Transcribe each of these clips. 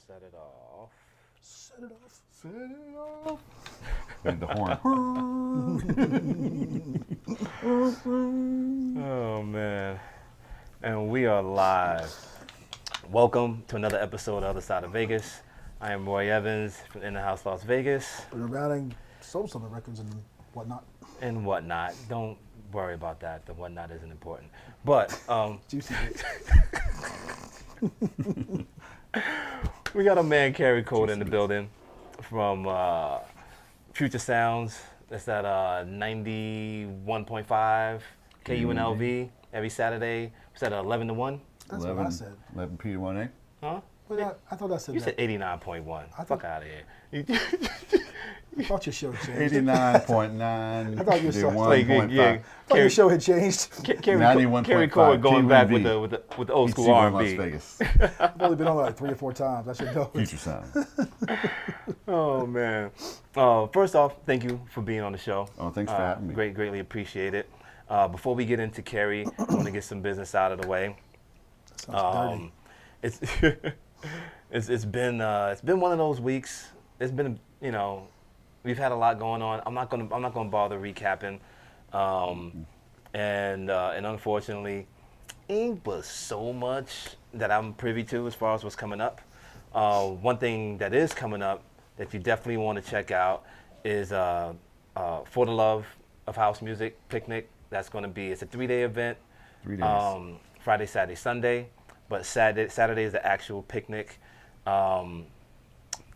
set it off. Set it off. Set it off. Need the horn. Oh man. And we are live. Welcome to another episode of Other Side of Vegas. I am Roy Evans from In the House Las Vegas. Bruno Routing sold some of the records and whatnot. And whatnot. Don't worry about that. The whatnot isn't important. But Juicy. we got a man Carey Cowart in the building from Future Sounds. That's at 91.5 KUNLV every Saturday. Was that 11 to 1? That's what I said. 11 P to 1A. Huh? But I thought I said You that. said 89.1. Fuck out of here. I thought your show changed. 89.9 I thought you to said- 1.5. Yeah. I thought your show had changed. Carey 91.5 Cowart going back with KUNV. the old school EC1 Las R&B. Vegas. I've only been on like 3 or 4 times. I should know. Future Sound. Oh man. First off, thank you for being on the show. Oh, thanks for having me. Greatly appreciate it. Before we get into Carey, I want to get some business out of the way. Sounds dirty. It's been one of those weeks. It's been, we've had a lot going on. I'm not gonna bother recapping, and unfortunately, ain't but so much that I'm privy to as far as what's coming up. One thing that is coming up that you definitely want to check out is For the Love of House Music Picnic. That's going to be, it's a 3-day event. 3 days. Friday, Saturday, Sunday, but Saturday is the actual picnic. Darn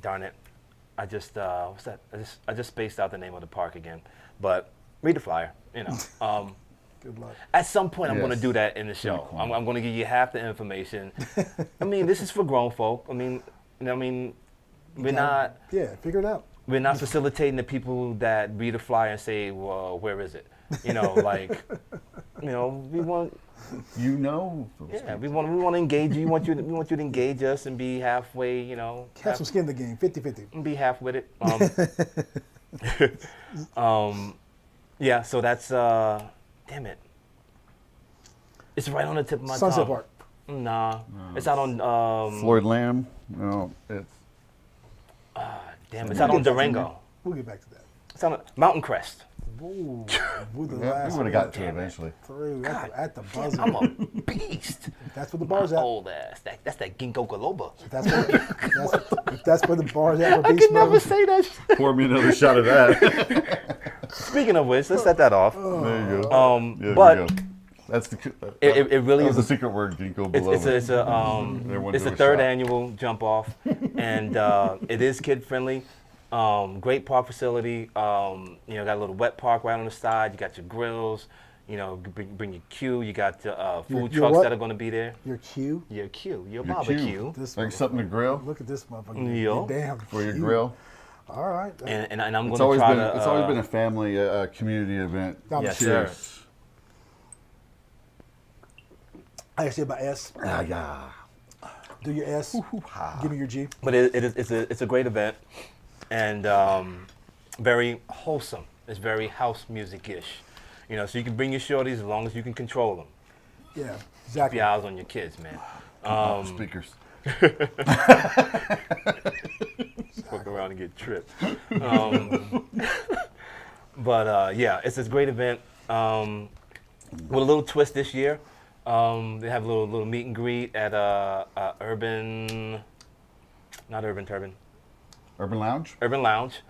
it, I just what's that? I just spaced out the name of the park again. But read the flyer, Good luck. At some point, I'm going to Yes. do that in the show. I'm going to give you half the information. I mean, this is for grown folk. We're not Figure it out. we're not facilitating the people that read a flyer and say, well, where is it? We want. Yeah, We want to engage you. We want you to engage us and be halfway. Have some skin in the game. 50-50. And be half with it. Yeah. So that's damn it. It's right on the tip of my Sunset tongue. Park. Nah, it's out on. Floyd Lamb. No, it's Damn, it's out on Durango. We'll get back to that. It's on Mountain Crest. Ooh, we we would have got to it eventually. through at the buzzer. I'm a beast. That's where the bar's at. Old ass. That's that ginkgo biloba. That's where the bar's at. For I beast could never mode. say that. Shit. Pour me another shot of that. Speaking of which, let's set that off. There you go. There But we go. That's the. it really that is was the secret word, ginkgo It's biloba. Everyone it's do the a third shot. annual jump off, and it is kid friendly. Great park facility. Got a little wet park right on the side. You got your grills. Bring your queue. You got the food Your trucks what? that are going to be there. Your cue. Your queue. Your Your barbecue. This Like something to grill Look at this motherfucker. Yo. Damn. for your cue. grill. All right. And I'm It's going to always try been to. it's always been a family community event. Yes, Cheers. sir. I say about S. Yeah. Do your S. Give me your G. But it's a great event, and very wholesome. It's very house music-ish. So you can bring your shorties as long as you can control them. Yeah, Keep exactly. your eyes on your kids, man. Speakers. Fuck around and get tripped. But yeah, it's this great event with a little twist this year. They have a little meet and greet at Urban Urban Lounge. Lounge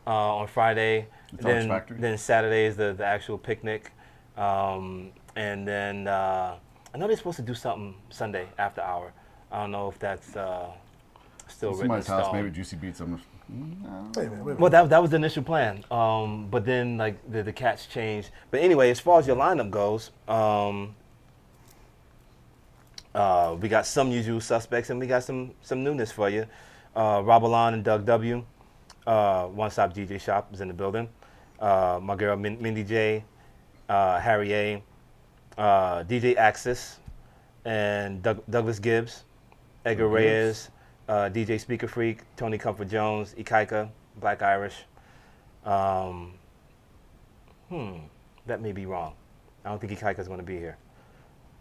on Friday. It's Arts Then Factory. then Saturday is the actual picnic, and then I know they're supposed to do something Sunday after hour. I don't know if that's still written in Somebody's house, stone. maybe Juicy Beats. Wait a minute. Well, that was the initial plan, but then like the catch changed. But anyway, as far as your lineup goes, we got some usual suspects and we got some newness for you. Rob Alon and Doug W. One Stop DJ Shop is in the building. My girl Mindy J, Harry A, DJ Axis, and Douglas Gibbs, Edgar Reyes, DJ Speaker Freak, Tony Comfort Jones, Ikaika, Black Irish. That may be wrong. I don't think Ikaika's going to be here.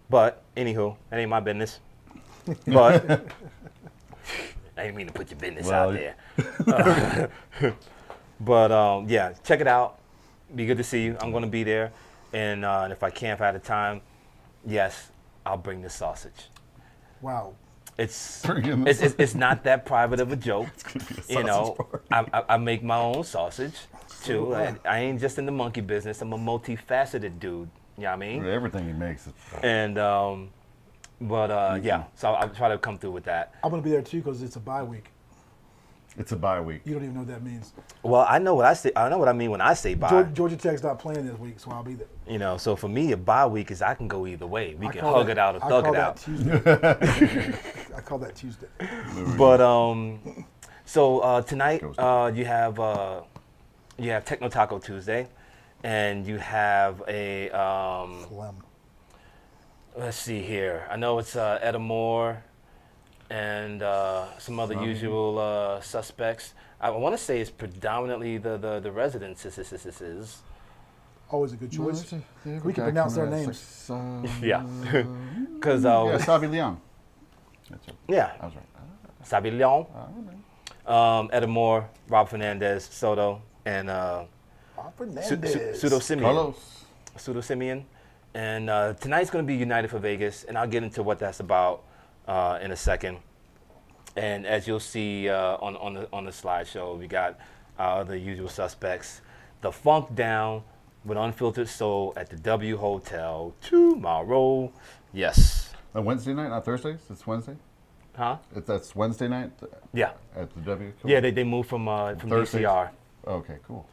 But, anywho, that ain't my business. But, I didn't mean to put your business Well, out there. But yeah, check it out. Be good to see you. I'm going to be there. And if I can, if I had the time, yes, I'll bring the sausage. Wow. It's Bring in the it's not that private of a joke. It's gonna be a You know, sausage party. I make my own sausage too. Wow. I ain't just in the monkey business. I'm a multifaceted dude. You know what I mean? Everything he makes is. And yeah, so I'll try to come through with that. I'm going to be there too because it's a bye week. It's a bye week. You don't even know what that means. Well, I know what I say. I know what I mean when I say bye. Georgia Tech's not playing this week, so I'll be there. You know, so for me, a bye week is I can go either way. We I can call hug that- it out or I thug call it that out. Tuesday. I call that Tuesday. But so tonight you have Techno Taco Tuesday, and you have a Phlegm. let's see here. I know it's Etta Moore and some other usual suspects. I want to say it's predominantly the residences. Always a good choice. We We can pronounce their names. Yeah, because Yeah, Sabi Leon. That's right. yeah, I was right. Sabi Leon, Etta Moore, Rob Fernandez, Soto, and Fernandez. Pseudo Simeon. Carlos. Pseudo Simeon. And tonight's going to be United for Vegas, and I'll get into what that's about in a second. And as you'll see on the slideshow, we got the usual suspects. The Funk Down with Unfiltered Soul at the W Hotel tomorrow. Yes. Wednesday night, not Thursdays. It's Wednesday. Huh? That's Wednesday night Yeah. at the W. Yeah, they moved from Thursdays? DCR. Okay, cool.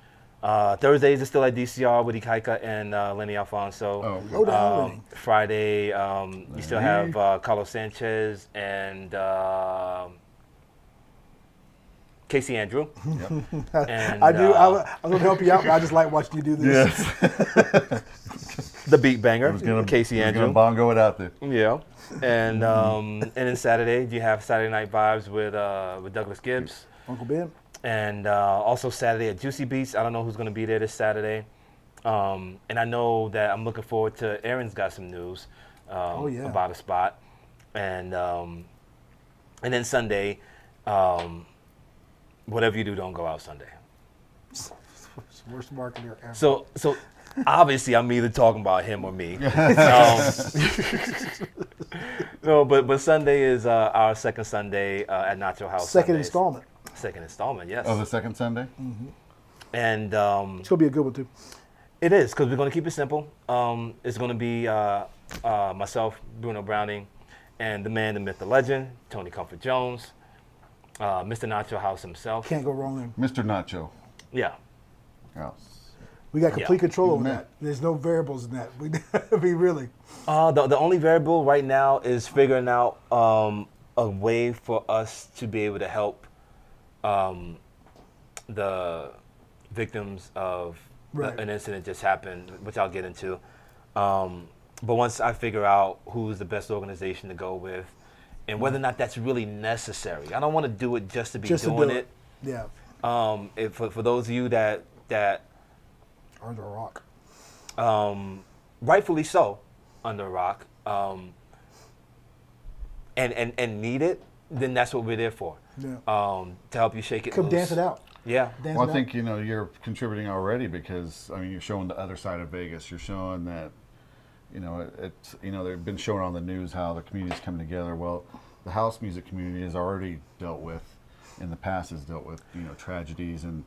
Thursdays is still at DCR with Ikaika and Lenny Alfonso. Oh, okay. Low down, Lenny. Friday, you still have Carlos Sanchez and Casey Andrew. Yep. And, I do. I'm going to help you out, but I just like watching you do this. Yes. the beat banger, I was gonna, Casey I was Andrew. gonna bongo it out there. Yeah. And then Saturday, you have Saturday Night Vibes with Douglas Gibbs. Uncle Ben. And also Saturday at Juicy Beats. I don't know who's going to be there this Saturday. And I know that I'm looking forward to Aaron's got some news about a spot. And then Sunday, whatever you do, don't go out Sunday. It's the worst marketer ever. So obviously I'm either talking about him or me. No, but Sunday is our second Sunday at Nacho House. Second Sundays. installment. Second installment, yes. Oh, the second Sunday? And It's going to be a good one, too. it is, because we're going to keep it simple. It's going to be myself, Bruno Browning, and the man, the myth, the legend, Tony Comfort Jones, Mr. Nacho House himself. Can't go wrong there. Mr. Nacho Yeah. House. We got complete control over Man. that. There's no variables in that. We really. The only variable right now is figuring out a way for us to be able to help the victims of an incident just happened, which I'll get into. But once I figure out who's the best organization to go with and whether or not that's really necessary. I don't want to do it just to be doing it. Yeah. For those of you that Under a rock. rightfully so, under a rock, and need it, then that's what we're there for. Yeah. To help you shake it Come loose. dance it out. Yeah. Dance Well, it I out. think you're contributing already because you're showing the other side of Vegas. You're showing that it's they've been showing on the news how the community's coming together. Well, the house music community has already dealt with, in the past, has dealt with tragedies and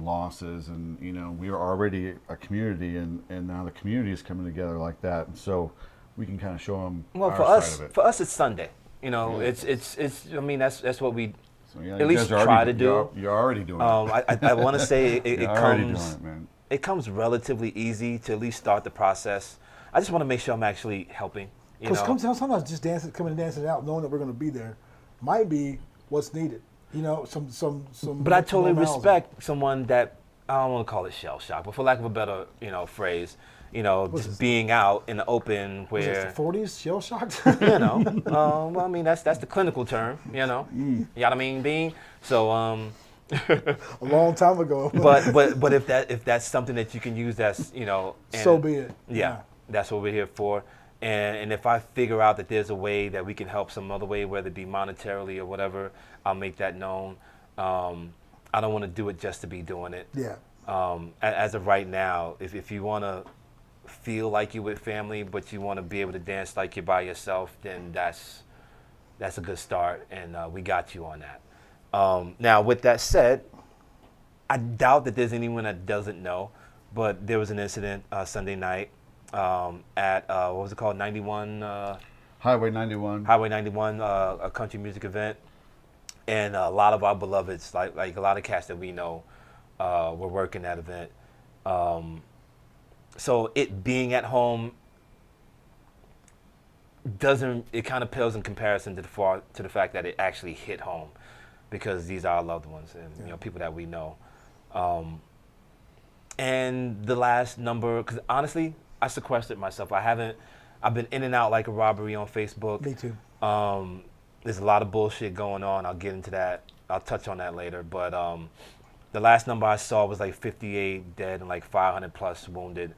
losses, and we are already a community, and now the community is coming together like that, and so we can kind of show them Well, our side of it. for us, it's Sunday. It's. I mean, that's what we So, yeah, at you least guys are try already- to do. You're already doing it. I want to say it You're already doing comes. it, man. It comes relatively easy to at least start the process. I just want to make sure I'm actually helping. Because sometimes just coming and dancing it out, knowing that we're going to be there, might be what's needed. Some. But I totally normality. respect someone that, I don't want to call it shell shock, but for lack of a better, phrase, just being out in the open Was it where, the 40s shell shocked? well, I mean, that's the clinical term, You know what I mean, Bean? So, A long time ago. but if that's something that you can use, that's, and so be it. yeah, that's what we're here for. And if I figure out that there's a way that we can help some other way, whether it be monetarily or whatever, I'll make that known. I don't want to do it just to be doing it. Yeah. As of right now, if you want to feel like you're with family, but you want to be able to dance like you're by yourself, then that's a good start, and we got you on that. Now, with that said, I doubt that there's anyone that doesn't know, but there was an incident Sunday night at, what was it called, 91? Highway 91. Highway 91, a country music event. And a lot of our beloveds, like a lot of cats that we know, were working that event. So it being at home it kind of pales in comparison to the fact that it actually hit home, because these are our loved ones and people that we know. And the last number, because honestly, I sequestered myself. I've been in and out like a robbery on Facebook. Me too. There's a lot of bullshit going on. I'll get into that. I'll touch on that later. But the last number I saw was like 58 dead and like 500 plus wounded.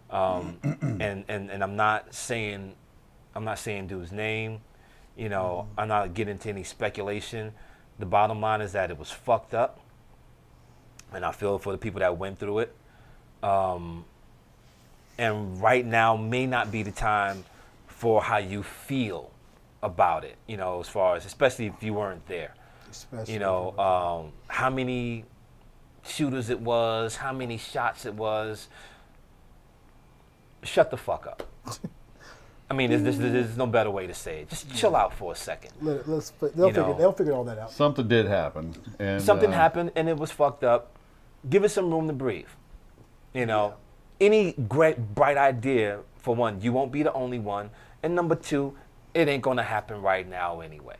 And I'm not saying dude's name. I'm not getting into any speculation. The bottom line is that it was fucked up, and I feel for the people that went through it. And right now may not be the time for how you feel about it, as far as, especially if you weren't there. How many shooters it was, how many shots it was. Shut the fuck up. I mean, there's no better way to say it. Just chill out for a second. They'll figure all that out. Something did happen. And, something happened, and it was fucked up. Give it some room to breathe. Any great, bright idea, for one, you won't be the only one. And number two, it ain't gonna happen right now anyway.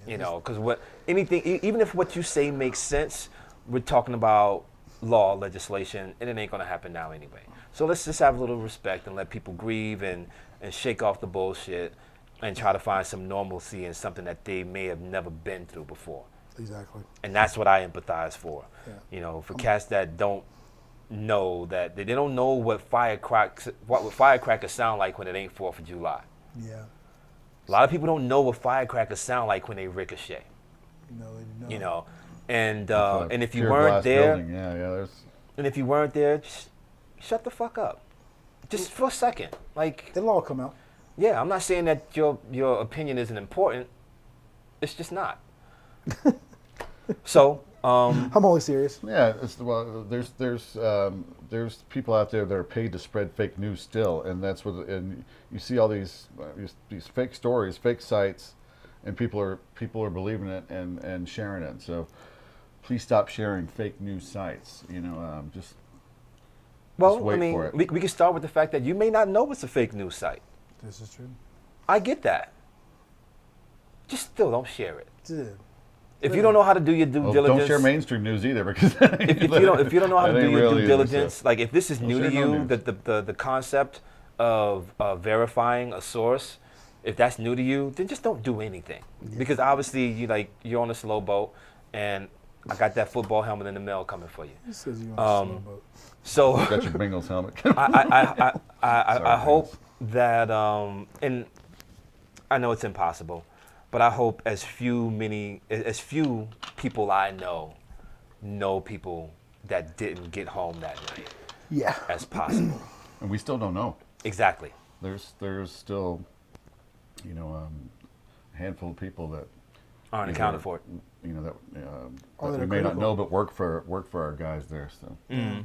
Because even if what you say makes sense, we're talking about law, legislation, and it ain't gonna happen now anyway. So let's just have a little respect and let people grieve and shake off the bullshit and try to find some normalcy in something that they may have never been through before. Exactly. And that's what I empathize for. Yeah. For cats that don't know that they don't know what firecrackers sound like when it ain't 4th of July. Yeah. A lot of people don't know what firecrackers sound like when they ricochet. And if you weren't there, and if you weren't there, just shut the fuck up, just for a second. Like, it'll all come out. Yeah, I'm not saying that your opinion isn't important. It's just not. So I'm only serious. Yeah, there's people out there that are paid to spread fake news still, and that's what. And you see all these fake stories, fake sites, and people are believing it and sharing it. So please stop sharing fake news sites. Just wait for it. We can start with the fact that you may not know it's a fake news site. This is true. I get that. Just still don't share it. Dude. If you don't know how to do your due diligence, don't share mainstream news either, because if you don't know how to do your due diligence, so. like if this is new to you, the concept of verifying a source, if that's new to you, then just don't do anything. Yeah. Because obviously you're on a slow boat, and I got that football helmet in the mail coming for you. He says you're on a slow boat. So you got your Bengals helmet. I hope that, and I know it's impossible, but I hope as few people I know people that didn't get home that night, as possible. And we still don't know. Exactly. There's still, a handful of people that aren't accounted for. That that we may not know, but work for our guys there. So. Mm-hmm.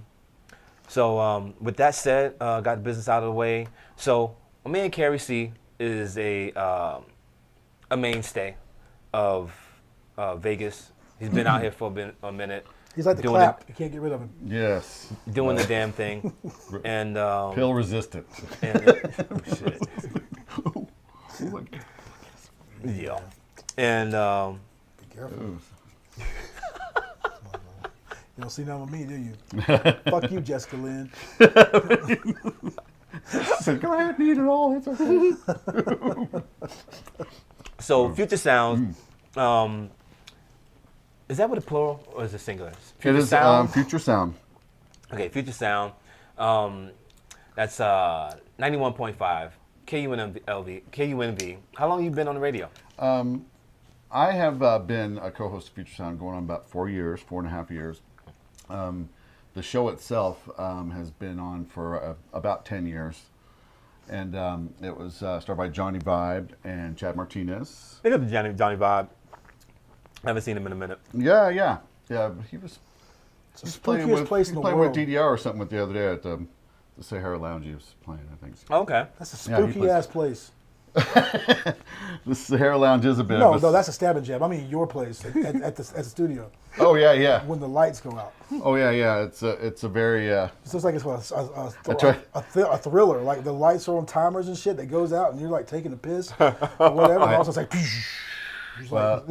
So with that said, got the business out of the way. So my man Carey C is a mainstay of Vegas. He's been out here for a minute. He's like the clap. You can't get rid of him. Yes. Doing the damn thing. And pill resistant. Shit. Yeah. And be careful. You don't see none with me, do you? Fuck you, Jessica Lynn. So go ahead and eat it all. It's okay. So Future Sound, is that what a plural or is it singular? It is Future Sound. Okay, Future Sound. That's 91.5 KUNV. How long you been on the radio? I have been a co-host of Future Sound going on about 4.5 years. The show itself has been on for about 10 years. And it was started by Johnny Vibe and Chad Martinez. Pick up the Johnny Vibe. Haven't seen him in a minute. Yeah. He was It's the playing spookiest with place in the playing world. with DDR or something with the other day at the Sahara Lounge. He was playing, I think. Okay. That's a Yeah, he spooky plays- ass place. The Sahara Lounge is a bit No, of a... that's a stab and jab. I mean your place at the studio Oh yeah. when the lights go out. Oh yeah. It's a very It looks like it's That's right. a thriller. Like the lights are on timers and shit that goes out, and you're like taking a piss or whatever. And also it's like, it's well,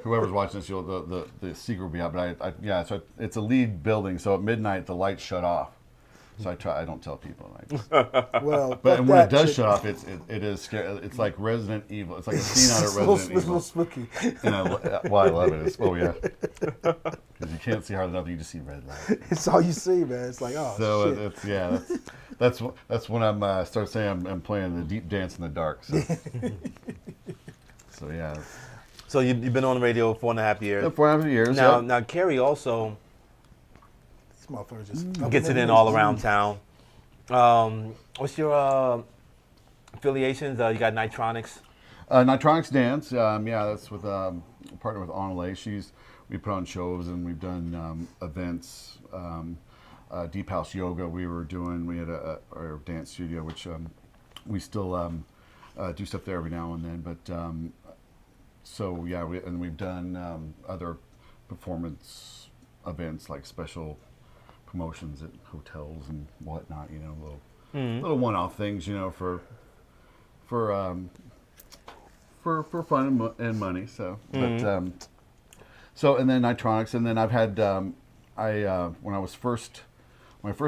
whoever's watching this, the secret will be out. But so it's a lead building, so at midnight the lights shut off. So I don't tell people. well, But and when it does shit. shut off, it is scary. It's like Resident Evil. It's like a scene out of It's a little Resident Evil. spooky. And I love it. Because you can't see hardly enough, you just see red light. It's all you see, man. It's like, oh So shit. that's when I'm start saying I'm playing the deep dance in the dark. So, so yeah, So you've been on the radio 4.5 years. 4.5 years. Now, yeah. now Carey also These motherfuckers just gets it in all around town. What's your affiliations? You got Nitronics. Nitronics Dance, that's with partner with Anale. We put on shows and we've done events. Deep House Yoga we had our dance studio, which we still do stuff there every now and then. But we've done other performance events like special promotions at hotels and whatnot. Little one-off things, for fun and money. So, and then Nitronics, and then I've had when I first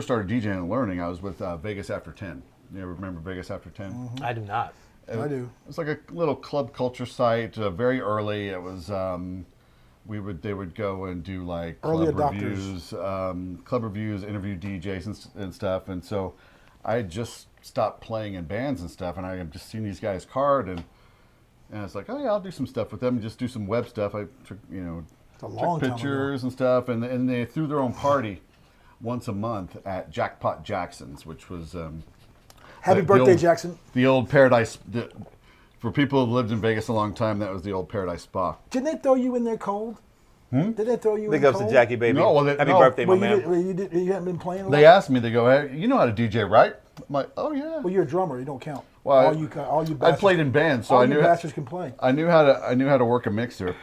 started DJing and learning, I was with Vegas After 10. You ever remember Vegas After 10? I do not. I do. It's like a little club culture site. Very early, it was. They would go and do like Early club adopters. reviews, interview DJs and stuff. And so I had just stopped playing in bands and stuff, and I had just seen these guys card, and I was like, oh yeah, I'll do some stuff with them, just do some web stuff. I took a long took time pictures and stuff, and they threw their own party once a month at Jackpot Jackson's, which was Happy the birthday, old- Jackson. the old Paradise. For people who lived in Vegas a long time, that was the old Paradise Spa. Didn't they throw you in there cold? Did they throw you Big in ups cold? to Jackie, baby. No, well, Happy no. birthday, my Well, man. you hadn't been playing a lot? They asked me, they go, hey, you know how to DJ, right? I'm like, oh yeah. Well, you're a drummer. You don't count. Well, all you I bastards, played in bands, so all I you knew bastards can play. I knew how to work a mixer.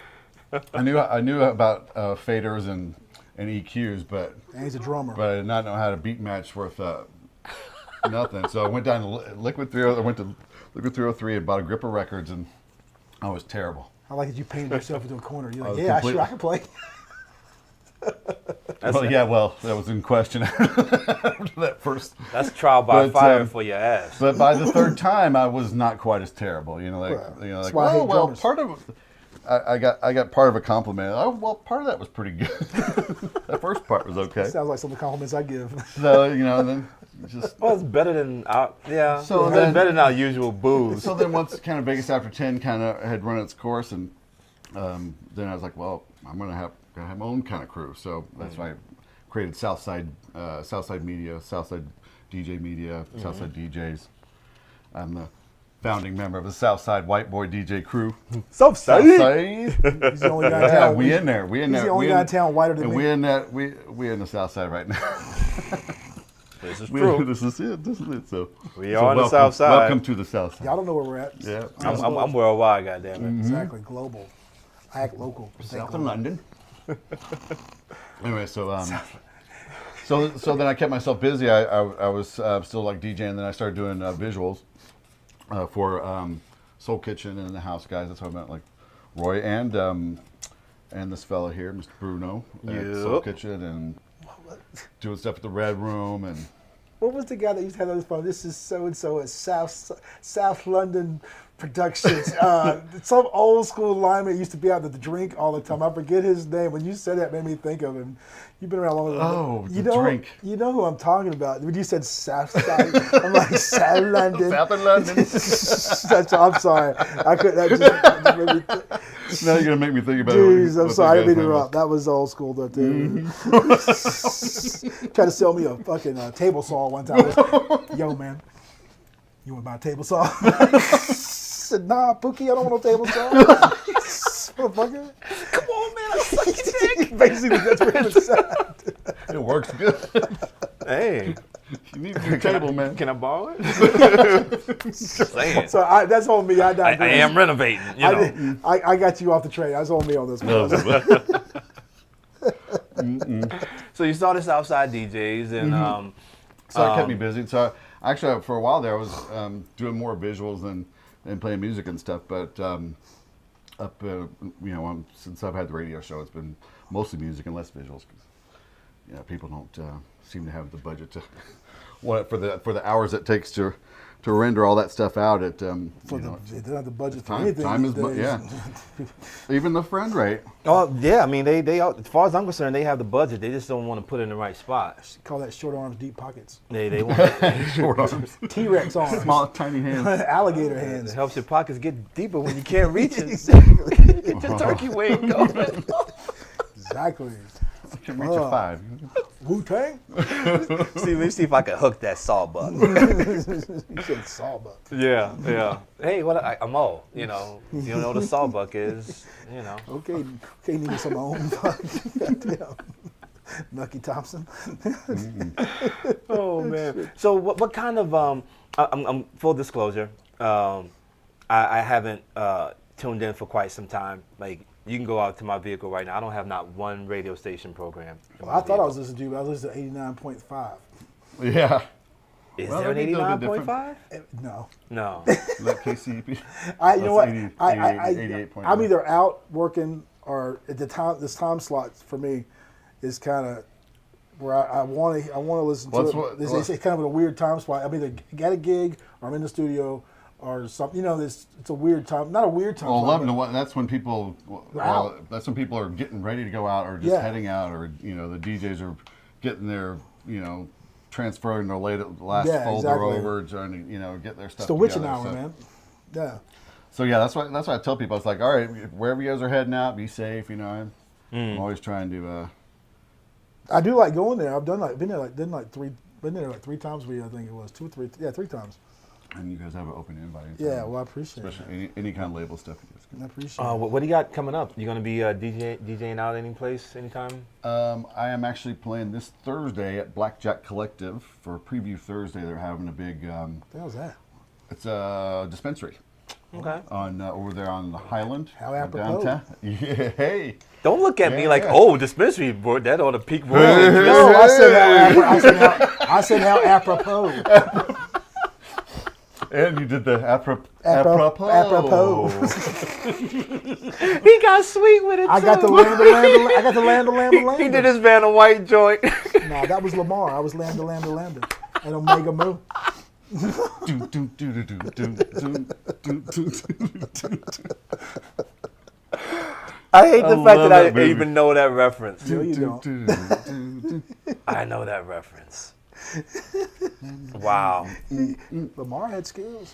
I knew about faders and EQs, but And he's a drummer. I did not know how to beat match worth nothing. So I went down to Liquid 303. I went to Liquid 303 and bought a grip of records, and I was terrible. I like that you painted yourself into a corner. You're like, was yeah, complete- sure, I can play. That was in question after that first. That's trial by But, fire for your ass. But by the third time, I was not quite as terrible. That's why I hate drummers. part of I got part of a compliment. Oh, well, part of that was pretty good. That first part was okay. Sounds like some of the compliments I give. So then just Well, it's better than our So it's then- better than our usual booze. so then once kind of Vegas After 10 kind of had run its course, and then I was like, well, I'm gonna have my own kind of crew. So that's why I created Southside Media, Southside DJ Media, Southside DJs. I'm the founding member of the Southside White Boy DJ crew. Southside. Southside. He's the only guy in Yeah, town. we in there. We in He's there. the only we guy in, in town whiter than and me. we in that. We in the South Side right now. This is true. This is it. This is it. So We are on the welcome, South Side. Welcome to the South Side. Y'all don't know where we're at. Yeah. I'm worldwide, goddammit. Exactly. Global. I act local. Stay South in global. London. Anyway, so then I kept myself busy. I was still like DJing, and then I started doing visuals for Soul Kitchen and the House Guys. That's how I met like Roy and this fella here, Mr. Bruno, at Soul Yep. Kitchen, and doing stuff at the Red Room and. What was the guy that used to have on his phone? This is so and so at South London Productions. Some old school lineman used to be out at the drink all the time. I forget his name. When you said that, it made me think of him. You've been around long enough. Oh, you the know, drink. You know who I'm talking about. When you said South Side, I'm like, South London. South of London. I'm sorry. I couldn't. That just made me Now you're gonna make me think about Jeez, it. I'm sorry. I didn't mean to interrupt. That was old school, though, too. Tried to sell me a fucking table saw one time. Yo, man, you want to buy a table saw? I said, nah, Pookie, I don't want no table saw. Motherfucker. Come on, man, I'll suck your dick. Basically, that's what it said. It works good. Hey, You need your table, man. can I borrow it? Just saying. So that's on me. I am renovating, you know. I got you off the train. That's on me on this one. So you started Southside DJs, and So it kept me busy. So actually, for a while there, I was doing more visuals than playing music and stuff. But since I've had the radio show, it's been mostly music and less visuals. Cause, people don't seem to have the budget to for the hours it takes to render all that stuff out. They don't have the budget for time. anything. Time these is days. Even the friend rate. oh yeah, I mean they as far as I'm concerned, they have the budget. They just don't want to put it in the right spot. Call that short arms, deep pockets. They want Short arms. T-Rex arms. Small, tiny hands. Alligator it hands. helps your pockets get deeper when you can't reach it. Exactly. Get your turkey wing going. Exactly. You can reach a 5. Wu-Tang? Let me see if I can hook that sawbuck. You said sawbuck. Yeah. Hey, I'm old. You don't know what a sawbuck is. Okay, need some own. Goddamn. Nucky Thompson. Oh man. So what kind of I'm full disclosure. I haven't tuned in for quite some time. Like you can go out to my vehicle right now. I don't have not one radio station program. Well, I thought I was listening to you, but I was listening to 89.5. Yeah. Is Well, there an that'd be a little bit 89.5? No. No. Like KCP. You know what? 88.9. I'm either out working or at the time. This time slot for me is kind of where I want to listen to it. It's kind of a weird time slot. I'm either got a gig or I'm in the studio or something. It's a weird time. Not a weird time. Well, slot, 11 to 1. That's when people. That's when people are getting ready to go out or just heading out, or the DJs are getting their transferring their last folder over, trying to get their stuff. It's the witching hour, man. Yeah. So yeah, that's why I tell people. It's like, all right, wherever you guys are heading out, be safe. I'm always trying to. I do like going there. I've been there 3 times. I think it was 2 or 3. Yeah, 3 times. And you guys have an open invite. Yeah, well, I appreciate especially any kind of label stuff. I appreciate it. What do you got coming up? You going to be DJing out any place anytime? I am actually playing this Thursday at Blackjack Collective for Preview Thursday. They're having a big. What the hell's that? It's a dispensary. Okay. On over there on the Highland. How apropos. Downtown. Yeah, hey. Don't look at me like, dispensary, boy. That ought to pique more. No, I said how apropos. And you did the apropos. Apropos. He got sweet with it, I got the land. He did his Vanna White joint. No, that was Lamar. I was Lambda. And Omega Moo. I hate the fact that I movie. even know that reference. No, you don't. I know that reference. Wow. Lamar had skills.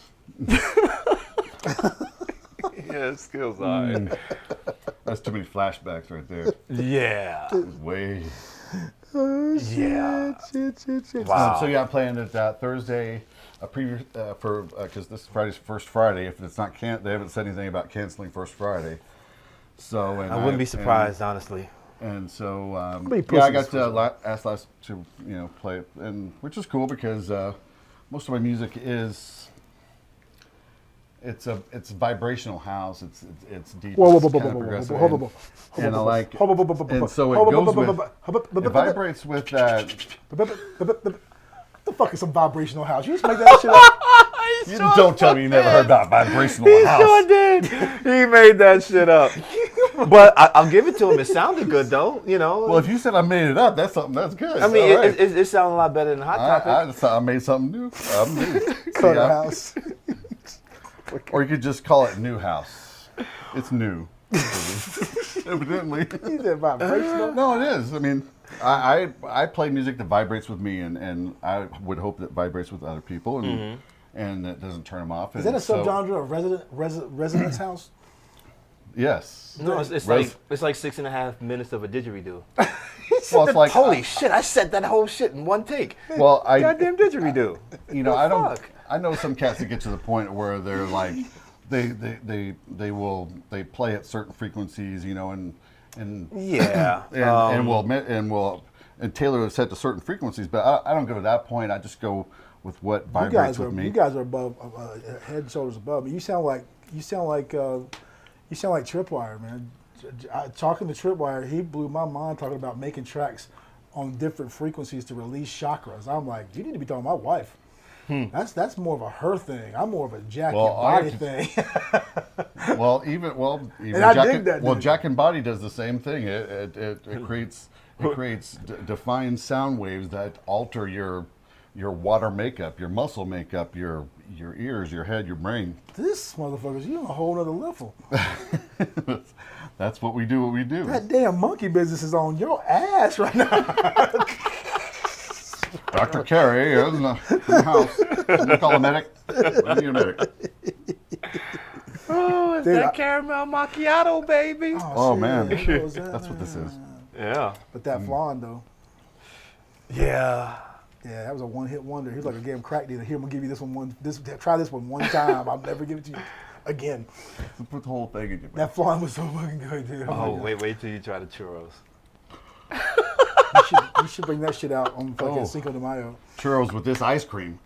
Yeah, skills are. That's too many flashbacks right there. Yeah. Way. Yeah. Shit. Wow. So yeah, I'm playing it Thursday. A preview for because this Friday's First Friday. If it's not they haven't said anything about canceling First Friday. So I wouldn't be surprised, honestly. And so I got asked last to play it, and which is cool because most of my music is it's vibrational house. It's deep. Whoa, it's kinda progressive, and I like. And so it goes with. It vibrates with that. What the fuck is some vibrational house? You just make that shit up. Don't tell me you never heard about vibrational He house. sure did. He made that shit up. But I'll give it to him. It sounded good, though. Well, if you said I made it up, that's something that's good. I mean, all right. it sounded a lot better than Hot Topic. I made something new. I'm new. Color house. Or you could just call it new house. It's new. Evidently. You said vibrational? No, it is. I mean, I play music that vibrates with me, and I would hope that vibrates with other people, and that doesn't turn them off. Is that a subgenre of residence house? Yes. No, it's like 6.5 minutes of a didgeridoo. Well, it's like Holy shit! I said that whole shit in one take. well, Goddamn didgeridoo. you know, I don't. Fuck? I know some cats that get to the point where they're like, they play at certain frequencies, you know, and Yeah. and tailor it set to certain frequencies. But I don't go to that point. I just go with what vibrates with me. You guys are above, head and shoulders above me. You sound like Tripwire, man. Talking to Tripwire, he blew my mind talking about making tracks on different frequencies to release chakras. I'm like, you need to be talking to my wife. That's more of a her thing. I'm more of a Jack and Body thing. Well, even And I dig that, dude. Jack and Body does the same thing. It creates defined sound waves that alter your water makeup, your muscle makeup, your ears, your head, your brain. This motherfucker's you on a whole other level. That's what we do. What we do. That damn monkey business is on your ass right now. Dr. Carey is in the house. Can we call a medic? We need a medic. Oh, it's Dude, that caramel macchiato, baby. Oh, shit, man. what was that, That's what this is. Yeah. But that flan though, Yeah. yeah, that was a one-hit wonder. He was like a damn crack dealer. Here, I'm gonna give you try this one time. I'll never give it to you again. Put the whole thing in your mouth. That flan was so fucking good, dude. Oh, my wait till you try the churros. God. You should bring that shit out on fucking Oh. Cinco de Mayo. Churros with this ice cream.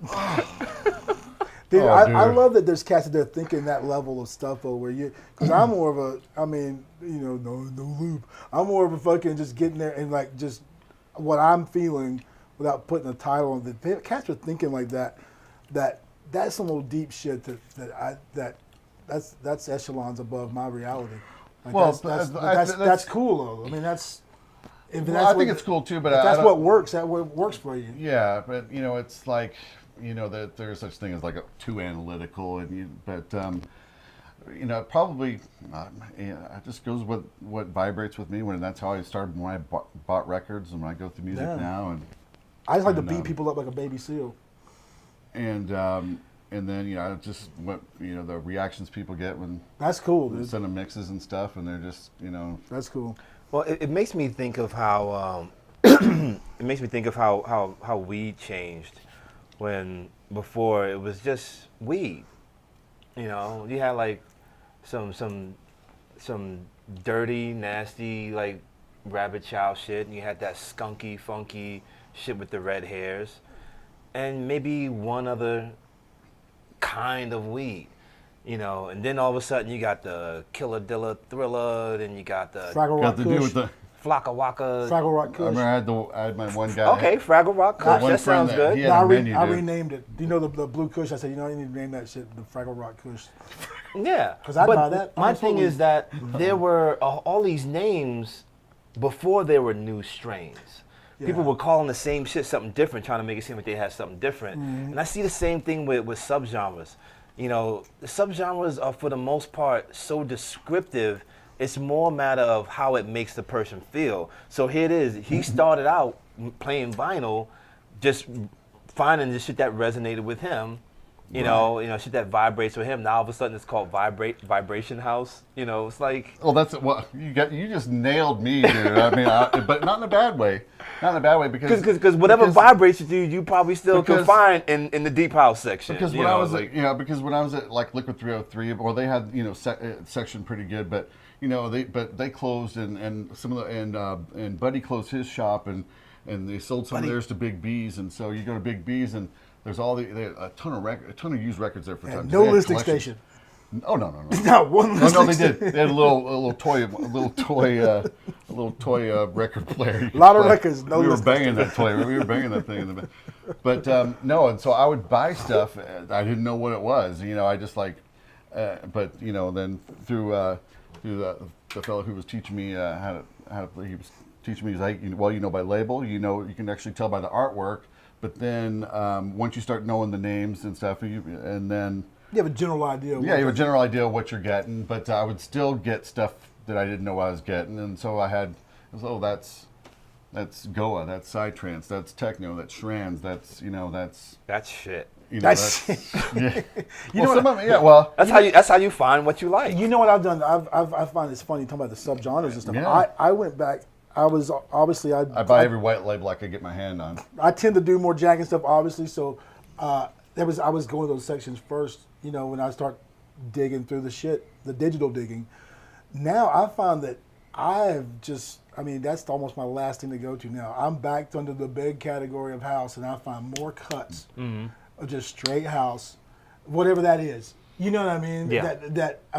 Dude, Oh, I dude. love that there's cats that they're thinking that level of stuff though, where because I'm more of a, I mean, you know, no loop. I'm more of a fucking just getting there and like just what I'm feeling without putting a title on it. The cats are thinking like that. That's some little deep shit that's echelons above my reality. Like Well, that's cool though. I mean I think it's cool too, but if I that's don't- what works. That what works for you. Yeah, but you know, it's like, you know, that there's such thing as like too analytical, but you know, probably it just goes with what vibrates with me. That's how I started when I bought records, and when I go through music Yeah. now, I just like to And, beat people up like a baby seal. and then you know, just what the reactions people get when That's cool, we dude. send them mixes and stuff, and they're just That's cool. Well, it makes me think of how it makes me think of how weed changed when before it was just weed. You know, you had like some dirty, nasty like rabbit chow shit, and you had that skunky, funky shit with the red hairs, and maybe one other kind of weed. You know, and then all of a sudden you got the Killer Dilla Thriller, then you got the Fraggle Rock got to do Kush. with the. Flocka Waka. Fraggle Rock I Kush. remember I had my one guy. Okay, Fraggle Rock Kush. One That friend sounds that good. he had No, a menu, I dude. renamed it. Do you know the Blue Kush? I said, you know, you need to name that shit the Fraggle Rock Kush. Yeah. 'Cause I'd but buy that. My thing Absolutely. is that there were all these names before there were new strains. People Yeah. were calling the same shit something different, trying to make it seem like they had something different. And I see the same thing with subgenres. You know, the subgenres are for the most part so descriptive. It's more a matter of how it makes the person feel. So here it is. He started out playing vinyl, just finding the shit that resonated with him. You know, shit that vibrates with him. Now all of a sudden it's called vibration house. You know, it's like Well, that's what you got. You just nailed me, dude. I mean, but not in a bad way. Not in a bad way because whatever vibrates with you, you probably still can because- find in the deep house section. Because you when know, I was like, because when I was at like Liquid 303, well, they had section pretty good, but they closed and some of the and Buddy closed his shop and they sold some of theirs to Big B's, and so you go to Big B's and there's a ton of used records there for time. No listing station. Oh no. Not one Oh listing no, they station. did. They had a little toy record player. A lot of records, no we were listing banging that toy. We were banging that thing in the. But no, and so I would buy stuff. I didn't know what it was. You know, I just like. But you know, then through the fellow who was teaching me how to he was teaching me, he's like, by label, you can actually tell by the artwork. But then once you start knowing the names and stuff, and then You have a general idea. Yeah, you have a general idea of what you're getting, but I would still get stuff that I didn't know I was getting, and so that's Goa, that's Psytrance, that's techno, that's Shrans, that's That's shit. That's yeah. You know what? That's how you find what you like. You know what I've done? I find it's funny talking about the subgenres and stuff. Yeah. I went back. I was obviously I buy every white label I could get my hand on. I tend to do more jacking stuff, obviously. So I was going to those sections first. When I start digging through the shit, the digital digging. Now I found that that's almost my last thing to go to now. I'm back under the big category of house, and I find more cuts of just straight house, whatever that is. You know what I mean? Yeah.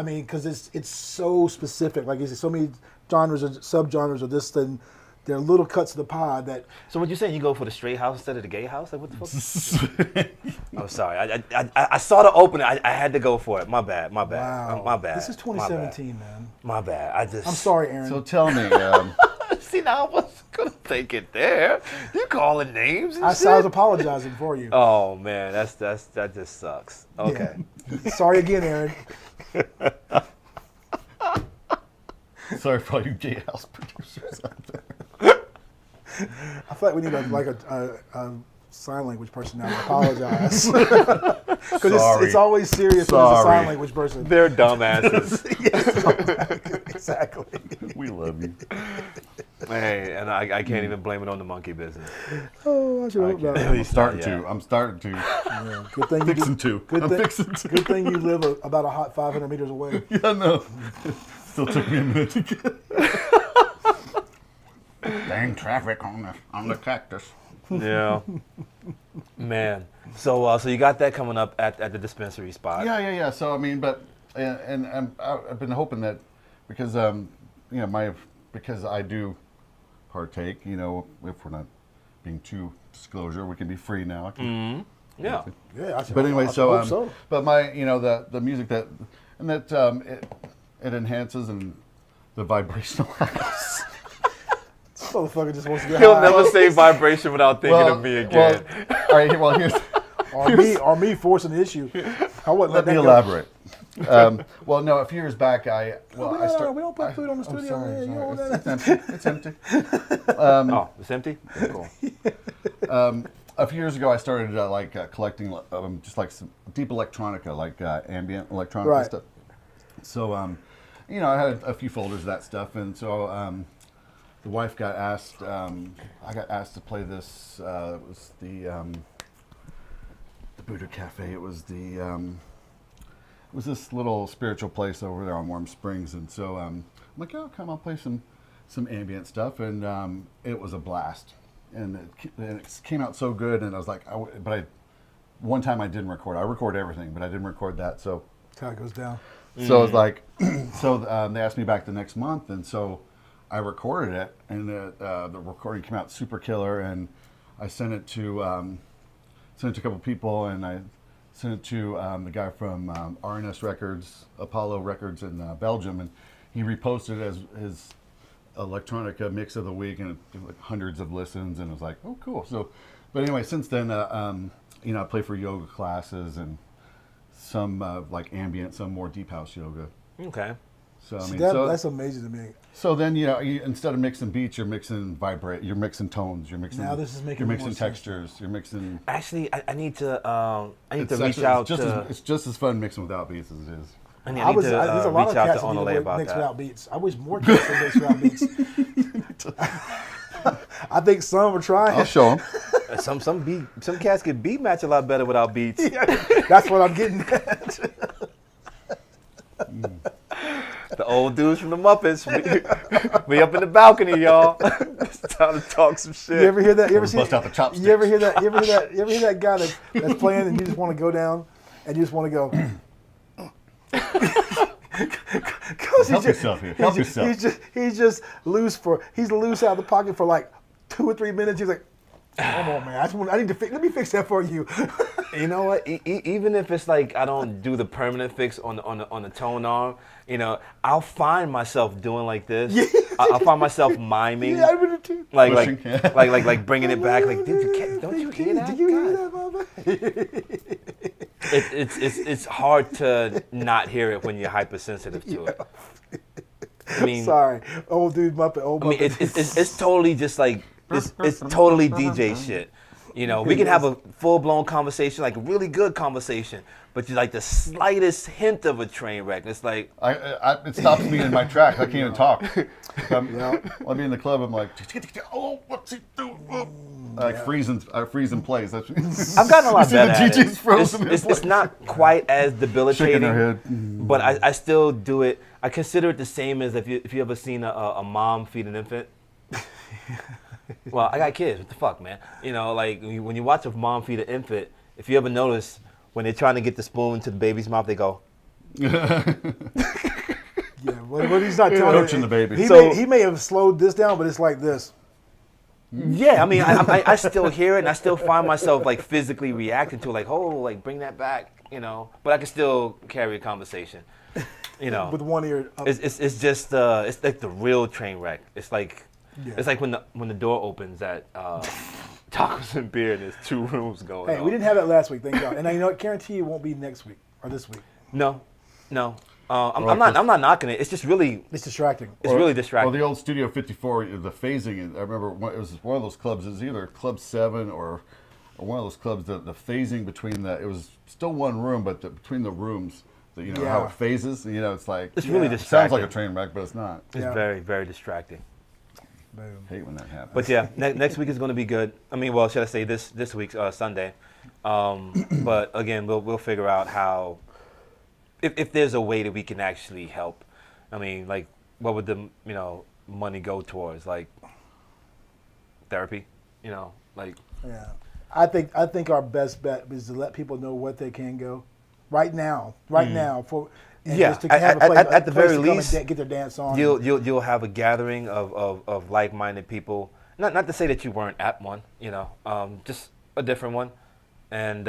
Because it's so specific. Like you said, so many genres or subgenres of this thing. They're little cuts of the pie that. So what you saying? You go for the straight house instead of the gay house? Like what the fuck? I'm sorry. I saw the opening. I had to go for it. My bad. Wow. My bad. This is 2017, man. My bad. I'm sorry, Aaron. So tell me, See, now I wasn't gonna take it there. You calling names and I shit? was apologizing for you. Oh man, that just sucks. Okay. Yeah. Sorry again, Aaron. sorry for all you gay house producers out there. I feel like we need a sign language person now to apologize. Because it's always serious when it's a sign language person. They're dumbasses. Exactly. We love you. Hey, and I can't even blame it on the monkey business. Oh, I should hope not. I'm starting to. Yeah, good thing Fixing to. I'm fixing to. Good thing you live about a hot 500 meters away. Yeah, no. Still took me a minute to get. Dang traffic on the cactus. Yeah. Man. So you got that coming up at the dispensary spot. Yeah. So I mean, I've been hoping that because because I do partake. If we're not being too disclosure, we can be free now. Yeah. Yeah. But anyway, I hope so. But my the music that it enhances and the vibrational house. This motherfucker just wants to get He'll high. never say vibration without thinking of me again. All right. Well, here's. Or me forcing the issue. I wouldn't Let me elaborate. Well, no, a few years back, I don't put food on the studio. Sorry, man. You know sorry. that. It's empty. It's empty? Cool. A few years ago, I started collecting just like some deep electronica, like ambient electronica Right. stuff. So, I had a few folders of that stuff, and so the wife got asked. I got asked to play this. It was the Buddha Cafe. It was it was this little spiritual place over there on Warm Springs, and so I'm like, oh, come, I'll play some ambient stuff, and it was a blast, and it came out so good, and I was like, one time I didn't record. I record everything, but I didn't record that, so That's how it goes down. so I was like, they asked me back the next month, and so I recorded it, and the recording came out super killer, and I sent it to a couple people, and I sent it to the guy from RNS Records, Apollo Records in Belgium, and he reposted it as his electronica mix of the week, and it like hundreds of listens, and it was like, oh, cool. So, but anyway, since then, I play for yoga classes and some like ambient, some more deep house yoga. Okay. So I mean, that's amazing to me. So then instead of mixing beats, you're mixing you're mixing tones, you're mixing. Now this is making You're more mixing sense. textures, you're mixing. Actually, I need to reach actually- out it's just as fun mixing without beats as it is. I need There's a lot reach of out cats to that need Onale to about mix that. without beats. I wish more cats would mix without beats. I think some are trying. I'll show them. Some cats can beat match a lot better without beats. That's what I'm getting at. The old dudes from the Muppets. We up in the balcony, y'all. It's time to talk some shit. You ever hear that? You ever see? Bust out the chopsticks. You ever hear that? You ever hear that guy that's playing and you just want to go down and you just want to go. Help yourself here. Help yourself. He's just loose out of the pocket for like 2 or 3 minutes. He's like, come on, man. I need to let me fix that for you. You know what? Even if it's like I don't do the permanent fix on the tone arm, I'll find myself doing like this. Yeah. I'll find myself miming, Yeah, I would too. like bringing it back. Like, don't you hear that? Do you hear that, mama? It's hard to not hear it when you're hypersensitive to it. I mean, Sorry, old dude Muppet, old I mean, Muppet. it's totally just like it's totally DJ shit. You know, we can have a full blown conversation, like a really good conversation, but you like the slightest hint of a train wreck. It's like It stops me in my tracks. I can't even talk. I'll be in the club. I'm like, oh, what's he doing? I freeze in place. That's I've gotten a lot better the at DJ's it. frozen in It's place. not quite as Shaking debilitating, her head. but I still do it. I consider it the same as if you ever seen a mom feed an infant. Well, I got kids. What the fuck, man? You know, like when you watch a mom feed an infant, if you ever notice when they're trying to get the spoon to the baby's mouth, they go. Yeah, what he's not telling Coaching the baby. He may have slowed this down, but it's like this. Yeah, I mean, I still hear it, and I still find myself like physically reacting to it, like, oh, like bring that back, you know. But I can still carry a conversation, you know. With one ear up. It's just it's like the real train wreck. It's like Yeah. it's like when the door opens at Tacos and Beer, and there's 2 rooms going. Hey, on. we didn't have that last week, thank God. And I guarantee it won't be next week or this week. No. I'm not knocking it. It's just really It's distracting. really distracting. Well, the old Studio 54, the phasing. I remember it was one of those clubs. It was either Club 7 or one of those clubs. The phasing between it was still one room, but between the rooms, how Yeah. it phases. It's like It's really it distracting. sounds like a train wreck, but it's not. It's Yeah. very, very distracting. Boom. I hate when that happens. But yeah, next week is going to be good. I mean, well, should I say this week's Sunday? But again, we'll figure out how, if there's a way that we can actually help. I mean, like, what would the money go towards? Like therapy, like. Yeah. I think our best bet is to let people know what they can go right now for. And Yeah, just to have a place, at the place very to come and least, get their dance on. You'll have a gathering of like-minded people. Not to say that you weren't at one, just a different one, and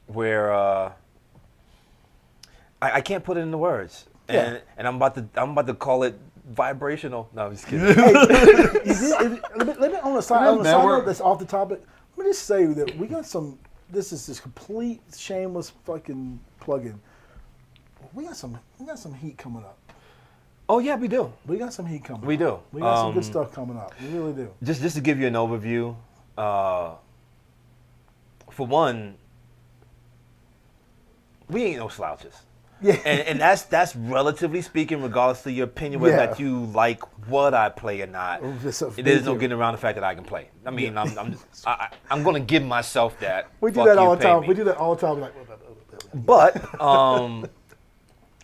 where I can't put it into words, and I'm about to call it vibrational. No, I'm just kidding. Let me on a side note that's off the topic. Let me just say that we got some. This is this complete shameless fucking plug-in. We got some heat coming up. Oh yeah, we do. We got some heat coming up. We do. We got some good stuff coming up. We really do. Just to give you an overview, for one, we ain't no slouches. Yeah. And that's relatively speaking, regardless to your opinion, whether Yeah. that you like what I play or not. There's no getting around the fact that I can play. I mean, I'm going to give myself that. We do Fuck that you, all the pay time. me. We do that all the time. Like, But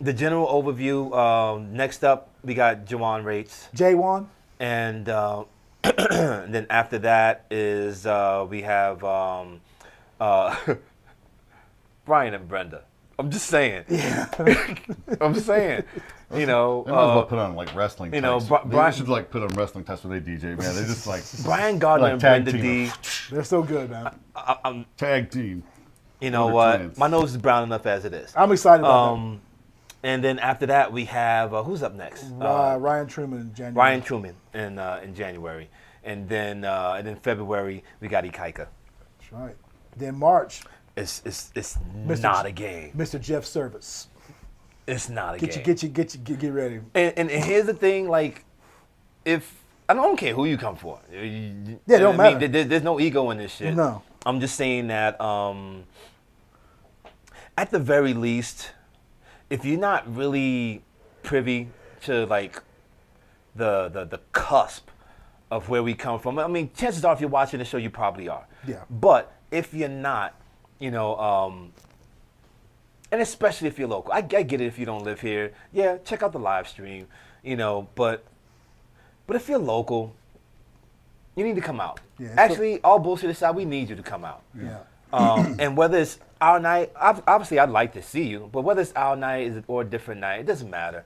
the general overview. Next up, we got Jawan Rates, J1. and then after that is we have Brian and Brenda. I'm just saying. Yeah. I'm saying. They might as well put on like wrestling. Tights. Brian They should like put on wrestling tights when they DJ. Man, they just like Brian Gardner like and tag Brenda team. D. They're so good, man. Tag team. You know They're what? twins. My nose is brown enough as it is. I'm excited about And then after that, we have who's up next? that. Ryan Truman in January. Ryan Truman in January, and then February we got Ikaika. That's right. Then March, It's Mr. not a game. Mr. Jeff Service. It's not a game. Get ready. And here's the thing, like, if I don't care who you come for. It don't matter. There's no ego in this shit. No. I'm just saying that at the very least, if you're not really privy to like the cusp of where we come from, I mean, chances are if you're watching the show, you probably are. Yeah. But if you're not, and especially if you're local, I get it if you don't live here. Yeah, check out the live stream, but if you're local, you need to come out. Yeah, Actually, all bullshit aside, we need you to come out. Yeah. And whether it's our night, obviously I'd like to see you, but whether it's our night or a different night, it doesn't matter.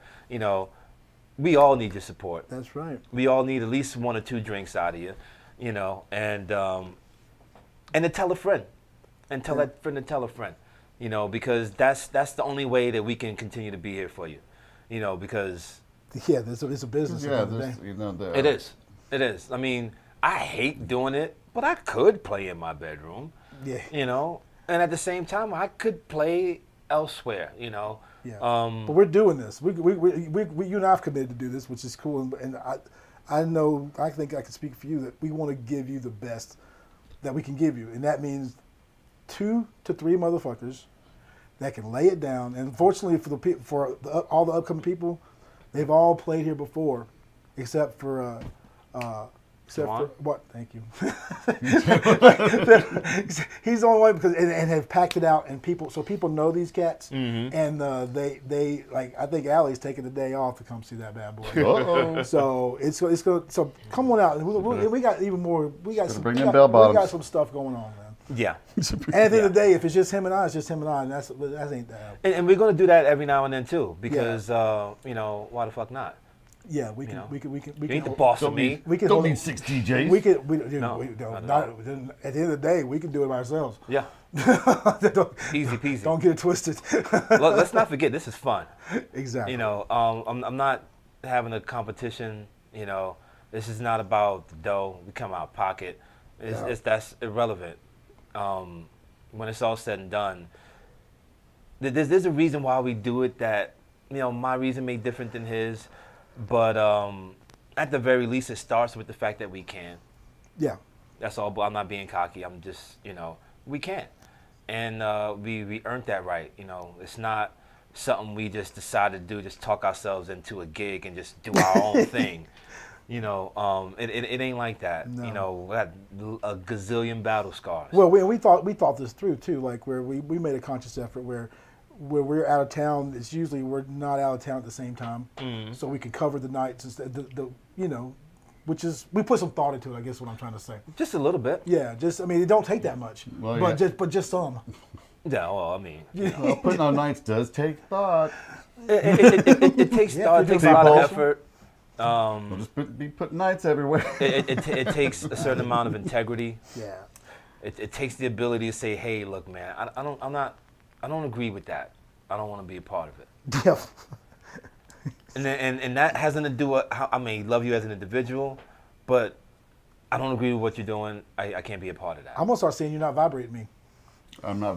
We all need your support. That's right. We all need at least 1 or 2 drinks out of you, and to tell a friend, and tell that friend to tell a friend, because that's the only way that we can continue to be here for you, because Yeah, it's a business. Yeah, at the end of the day. it is. I mean, I hate doing it, but I could play in my bedroom. Yeah. And at the same time, I could play elsewhere, Yeah. Um, But we're doing this. We you and I have committed to do this, which is cool. And I think I can speak for you that we want to give you the best that we can give you, and that means 2 to 3 motherfuckers that can lay it down. And fortunately for all the upcoming people, they've all played here before, except for what? Thank you. He's the only one because and have packed it out, and people know these cats, and they like. I think Allie's taking the day off to come see that bad boy. Uh-oh. So it's going. So come on out. We got even more. We got bring in bell bottoms. We got some stuff going on, man. yeah. And at the end of the day, if it's just him and I, it's just him and I, and that ain't that. And we're going to do that every now and then, too, because, why the fuck not? Yeah, we can. You ain't the boss of me. We can Don't hold need it. 6 DJs. We can. We, dude, No, we don't. not Not, at the end of the day, we can do it by ourselves. Yeah. Don't- Easy peasy. Don't get it twisted. Let's not forget, this is fun. Exactly. I'm not having a competition. This is not about the dough. We come out of pocket. That's irrelevant. When it's all said and done, there's a reason why we do it. That my reason may be different than his, but at the very least, it starts with the fact that we can. Yeah. That's all. But I'm not being cocky. I'm just we can, and we earned that right. It's not something we just decided to do. Just talk ourselves into a gig and just do our own thing. It ain't like that. No. We had a gazillion battle scars. Well, we thought this through too. Like where we made a conscious effort where we're out of town. It's usually we're not out of town at the same time, so we can cover the nights instead. Which is we put some thought into it. I guess what I'm trying to say. Just a little bit. Yeah. It don't take that much. Well, but yeah. just some. Yeah. Well, I mean, Well, putting on nights does take thought. it takes Yeah, thought. It if you takes do a lot of Pulse. effort. We'll just be putting nights everywhere. It takes a certain amount of integrity. Yeah. It takes the ability to say, hey, look, man, I don't agree with that. I don't want to be a part of it. Yeah. And that has nothing to do with how I may love you as an individual, but I don't agree with what you're doing. I can't be a part of that. I'm gonna start saying you're not vibrating me. I'm not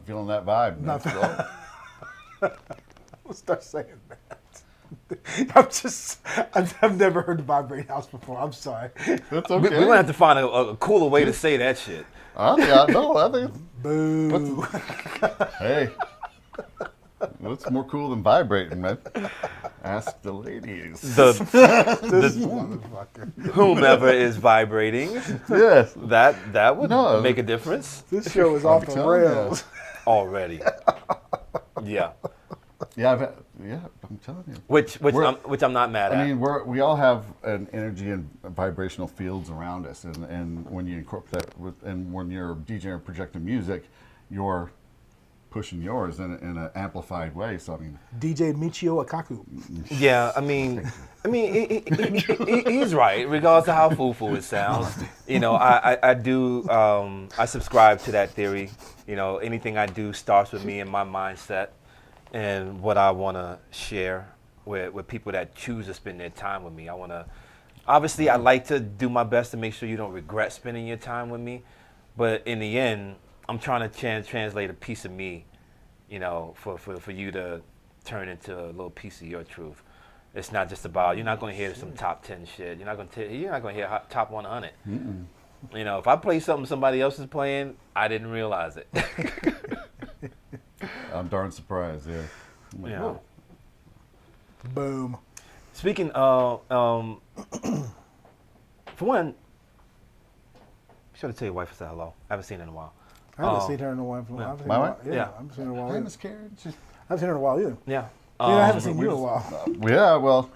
feeling that vibe. Not That's all. I'm gonna start saying that. I've never heard the vibrate house before. I'm sorry. That's We're okay. going to have to find a cooler way to say that shit. I think Boo. hey, what's more cool than vibrating, man? Ask the ladies. This motherfucker. Whomever is vibrating, Yes. that would No. make a difference This show is off the telling you. rails. already. Yeah. Yeah, I'm telling you. Which I'm not mad I at. mean, we all have an energy and vibrational fields around us, and when you incorporate that and when you're DJing or projecting music, you're pushing yours in an amplified way. So I mean, DJ Michio Akaku. Yeah, I mean, he's right. Regardless of how foo-foo it sounds, I do. I subscribe to that theory. Anything I do starts with me and my mindset, and what I want to share with people that choose to spend their time with me. Obviously, I like to do my best to make sure you don't regret spending your time with me, but in the end, I'm trying to translate a piece of me, for you to turn into a little piece of your truth. It's not just about, you're not going to hear some top 10 shit. You're not going to hear top 100. mm-mm. If I play something somebody else is playing, I didn't realize it. I'm darn surprised. Yeah. I'm like, Yeah. whoa. Boom. Speaking of, for one, you should have tell your wife I said hello. I haven't seen her in a while. I haven't seen her in a while. Yeah. I haven't seen My her in a wife? while. Yeah. I haven't seen her in a while. Hi, Either. Miss Karen. I haven't seen her in a while either. Yeah. I haven't seen we you in a just- while. Yeah, well,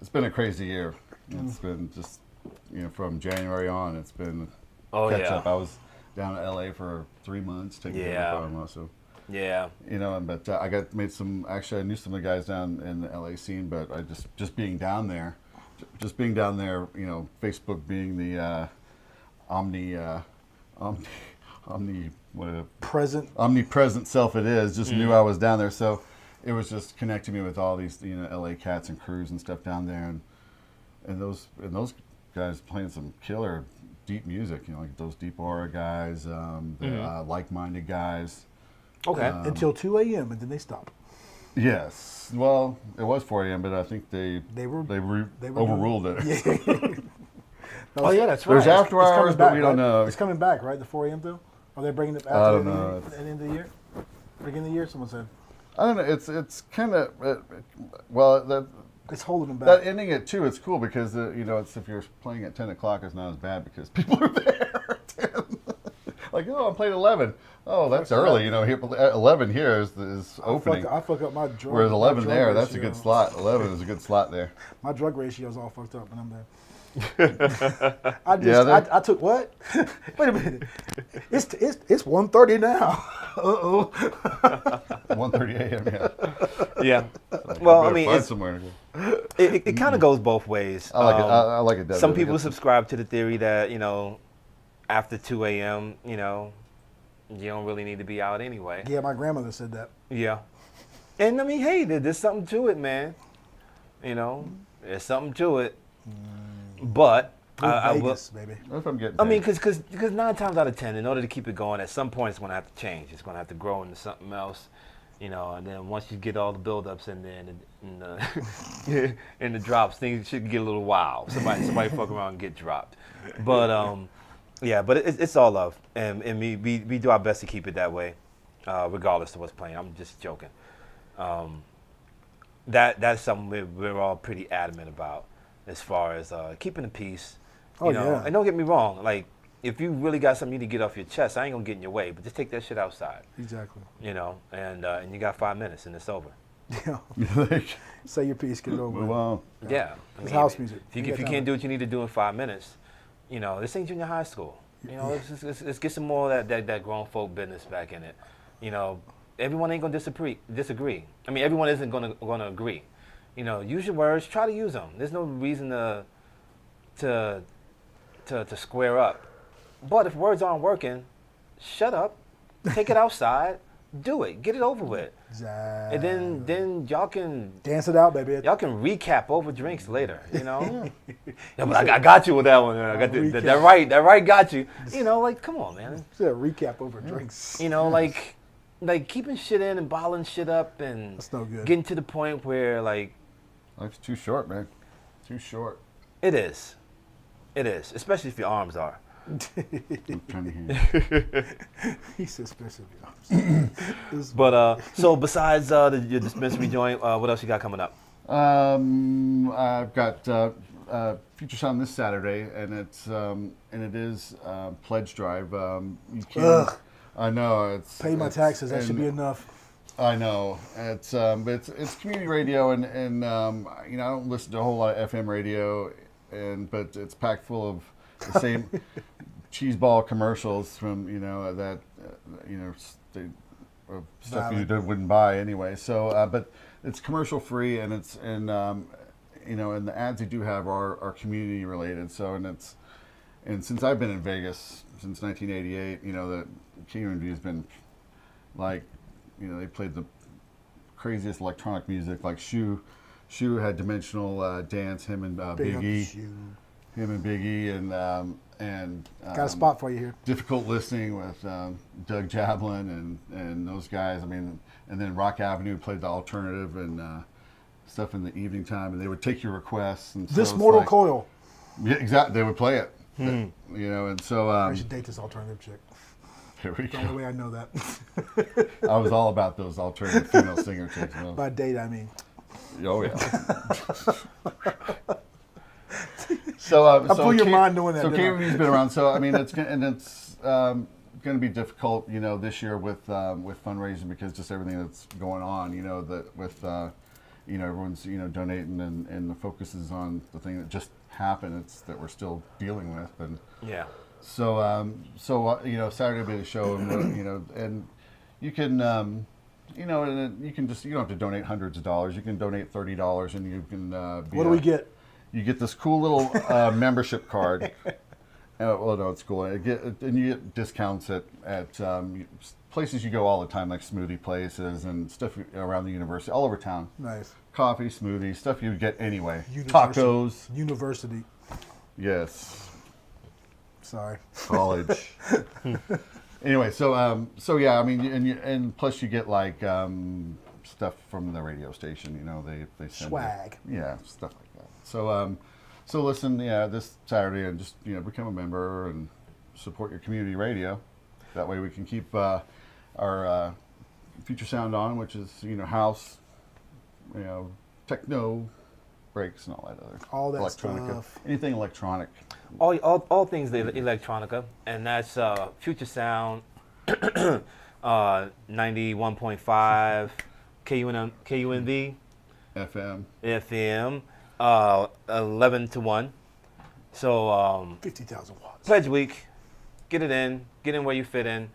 it's been a crazy year. It's been just, from January on, it's been catch up. I was down in LA for 3 months taking care of my father-in-law, so. Yeah. But I knew some of the guys down in the LA scene, but I just being down there, Facebook being the omnipresent self it is, just knew I was down there. So it was just connecting me with all these, LA cats and crews and stuff down there, and those guys playing some killer deep music, like those deep aura guys, like-minded guys. Okay. Until 2 a.m. and then they stop. Yes. Well, it was 4 a.m., but I think they were overruled it. Yeah. No, Oh yeah, that's right. There's after it's hours, coming but back, we don't right? know. It's coming back, right? The 4 a.m. though? Are they bringing it back I to don't know. the end of the year? Beginning of the year, someone said. I don't know. It's kind of well that It's holding them back. that ending at 2. It's cool because it's if you're playing at 10 o'clock, it's not as bad because people are there at 10. Like, oh, I'm playing 11. Oh, that's early. Here 11 here is opening. I fuck up my drug. Whereas 11 my drug there, that's a ratio. good slot. 11 is a good slot there. My drug ratio is all fucked up when I'm there. Yeah, I took what? Wait a minute. It's 1:30 now. Uh-oh. 1:30 a.m. Yeah. Yeah. Like, Well, I I mean, find it's, somewhere to go. it kind of goes both ways. I like it. I like it. Some Definitely. people subscribe to the theory that after 2 a.m. you don't really need to be out anyway. Yeah, my grandmother said that. Yeah. And I mean, hey, there's something to it, man. There's something to it. But I will. Vegas, baby. If I'm getting I mean, paid. because 9 times out of 10, in order to keep it going, at some point it's going to have to change. It's going to have to grow into something else, and then once you get all the buildups in there and the drops, things should get a little wild. Somebody fuck around and get dropped. But yeah, but it's all love, and we do our best to keep it that way, regardless of what's playing. I'm just joking. That's something we're all pretty adamant about, as far as keeping the peace. Yeah. And don't get me wrong, like, if you really got something you need to get off your chest, I ain't gonna get in your way, but just take that shit outside. Exactly. And you got 5 minutes and it's over. Yeah. Like, Say your piece, get it over. move with. on. Yeah. It's house music. If you can't do what you need to do in 5 minutes, this ain't junior high school. Let's get some more of that grown folk business back in it. Everyone ain't gonna disagree. I mean, everyone isn't gonna agree. Use your words. Try to use them. There's no reason to square up. But if words aren't working, shut up. Take it outside. Do it. Get it over with. Exactly. And then y'all can Dance it out, baby. y'all can recap over drinks later. Yeah, but I got you with that one. I got that right got you. Like, come on, man. It's a recap over drinks. Like keeping shit in and bottling shit up and That's no good. getting to the point where, like, Life's too short, man. Too short. it is, especially if your arms are. I'm trying to hear. He said especially. But so besides your dispensary joint, what else you got coming up? I've got Future Sound this Saturday, and it is pledge drive. You can. Ugh. I know Pay my taxes. That should be enough. I know it's community radio, and I don't listen to a whole lot of FM radio, but it's packed full of the same cheeseball commercials from stuff you wouldn't buy anyway. So, but it's commercial free, and and the ads you do have are community related. So, and since I've been in Vegas since 1988, the community has been like, they played the craziest electronic music. Like Shu had Dimensional Dance. Him and Big E. And Got a spot for you here. Difficult Listening with Doug Jablin and those guys. I mean, and then Rock Avenue played the alternative and stuff in the evening time, and they would take your requests. And so This it's Mortal like, Coil. Yeah, exactly. They would play it. And so I should date this alternative chick. here we The only go. way I know that. I was all about those alternative female singer chicks. By date, I mean. Oh yeah. So I blew your mind doing that, So didn't I? KV's been around. So I mean, it's going to be difficult, this year with fundraising because just everything that's going on. That with everyone's donating and the focus is on the thing that just happened. It's that we're still dealing with and. Yeah. So Saturday will be the show, and and you can, and you can just you don't have to donate hundreds of dollars. You can donate $30, and you can. What do we get? You get this cool little membership card. Well, no, it's cool. And you get discounts at places you go all the time, like smoothie places and stuff around the university, all over town. Nice. Coffee, smoothies, stuff you would get anyway. University. Tacos. University. Yes. Sorry. College. Anyway, so yeah, I mean, and plus you get like stuff from the radio station. You know, they send Swag. yeah, stuff like that. So listen, yeah, this Saturday and just become a member and support your community radio. That way we can keep our future sound on, which is house, techno breaks and all that other All that electronica, stuff. anything electronic. All things electronica, and that's Future Sound, 91.5 KUNV FM, 11 to 1. So 50,000 watts. Pledge Week, get in where you fit in,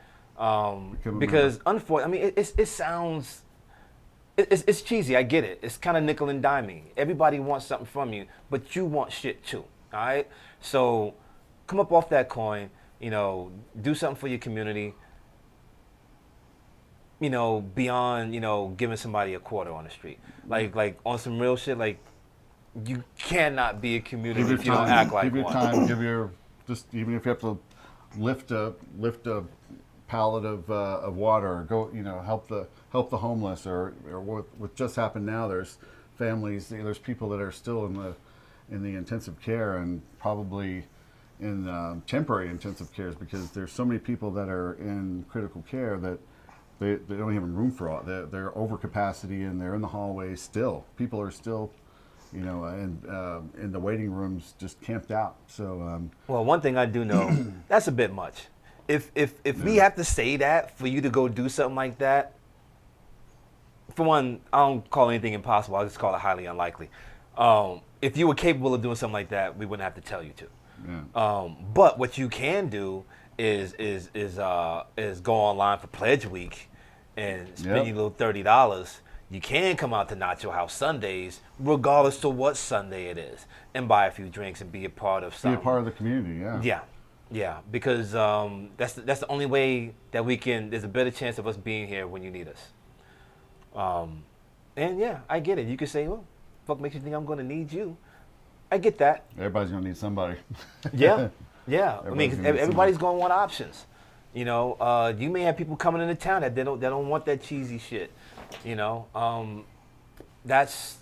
because unfortunately, I mean, it sounds. It's cheesy, I get it. It's kind of nickel and diming. Everybody wants something from you, but you want shit too, all right? So come up off that coin, do something for your community, beyond, giving somebody a quarter on the street. Like on some real shit, like you cannot be a community if you don't act like give your one. time, just even if you have to lift a pallet of water, or go, help the homeless, or what just happened now. There's families, there's people that are still in the intensive care and probably in temporary intensive cares, because there's so many people that are in critical care that they don't have room for all. They're over capacity and they're in the hallways still. People are still, and in the waiting rooms just camped out. So Well, one thing I do know, that's a bit much. If we have to say that for you to go do something like that, for one, I don't call anything impossible. I just call it highly unlikely. If you were capable of doing something like that, we wouldn't have to tell you to. yeah. But what you can do is go online for Pledge Week and spend your little $30. You can come out to Nacho House Sundays, regardless of what Sunday it is, and buy a few drinks and be a part of something. Be a part of the community, yeah. Yeah, because that's the only way that we can. There's a better chance of us being here when you need us. And yeah, I get it. You could say, "Well, fuck makes you think I'm going to need you?" I get that. Everybody's gonna need somebody. Yeah. I mean, 'cause Everybody's everybody's going to want options. You may have people coming into town that they don't want that cheesy shit. That's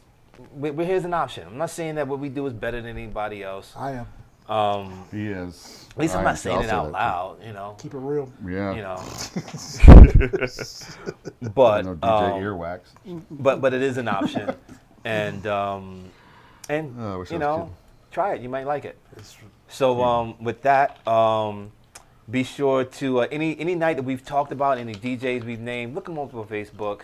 here's an option. I'm not saying that what we do is better than anybody else. I am. He is. At least I'm not saying it also out that loud. Keep it real. too. Yeah. But No DJ earwax. but it is an option, and Oh, I wish I was try it. You might like it. So with that, be sure to any night that we've talked about, any DJs we've named, look them up on Facebook,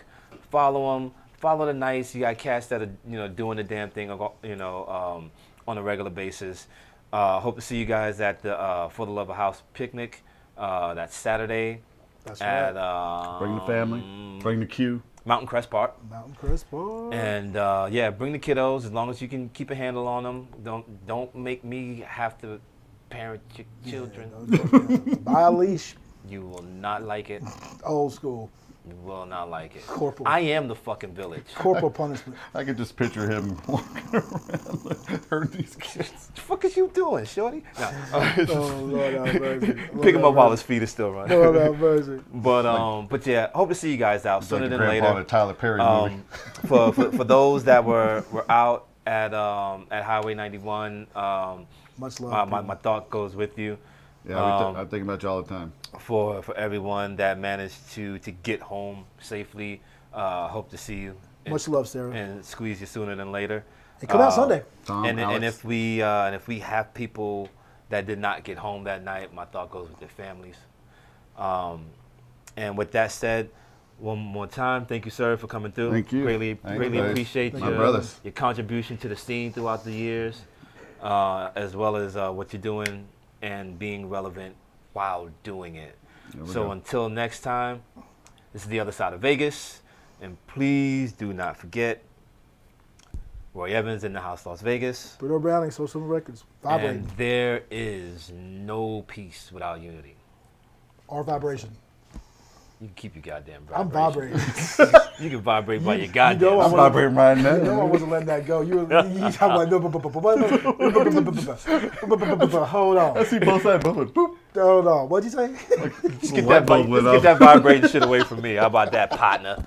follow them, follow the nights. You got cats that are doing the damn thing, on a regular basis. Hope to see you guys at the For the Love of House picnic. That's Saturday. That's at right. Bring the family. Bring the queue. Mountain Crest Park. Mountain Crest Park. And bring the kiddos as long as you can keep a handle on them. Don't make me have to parent your children. Buy a leash. You will not like it. Old school. You will not like it. Corporal. I am the fucking village. Corporal punishment. I could just picture him walking around, hurting these kids. What the fuck is you doing, shorty? No. Oh, Lord have mercy. Pick him up while his feet are still running. Lord have mercy. But yeah, hope to see you guys out sooner Like the than grandpa in a later. Tyler Perry movie. For those that were out at Highway 91, Much love. my thought goes with you. Yeah, I think about you all the time. For everyone that managed to get home safely, hope to see you. Much love, Sarah. And squeeze you sooner than later. Hey, come out Sunday. Tom, And Alex. if we have people that did not get home that night, my thought goes with their families. And with that said, one more time, thank you, sir, for coming through. Thank you. Greatly Thank you, guys. appreciate My brothers. your contribution to the scene throughout the years, as well as what you're doing and being relevant while doing it. So go. until next time, this is The Other Side of Vegas, and please do not forget Roy Evans in the house, Las Vegas. Bruno Browning, Social Records. Vibrate. And there is no peace without unity. Or vibration. You can keep your goddamn I'm vibration. vibrating. You can vibrate by your know goddamn I I'm self. vibrating right You know I now. wasn't letting that go. You talking like, hold I on. see both sides. Both went boop. Hold on. What'd you say? Just get, Light that, bulb went just get off. that vibrating shit away from me. How about that, partner?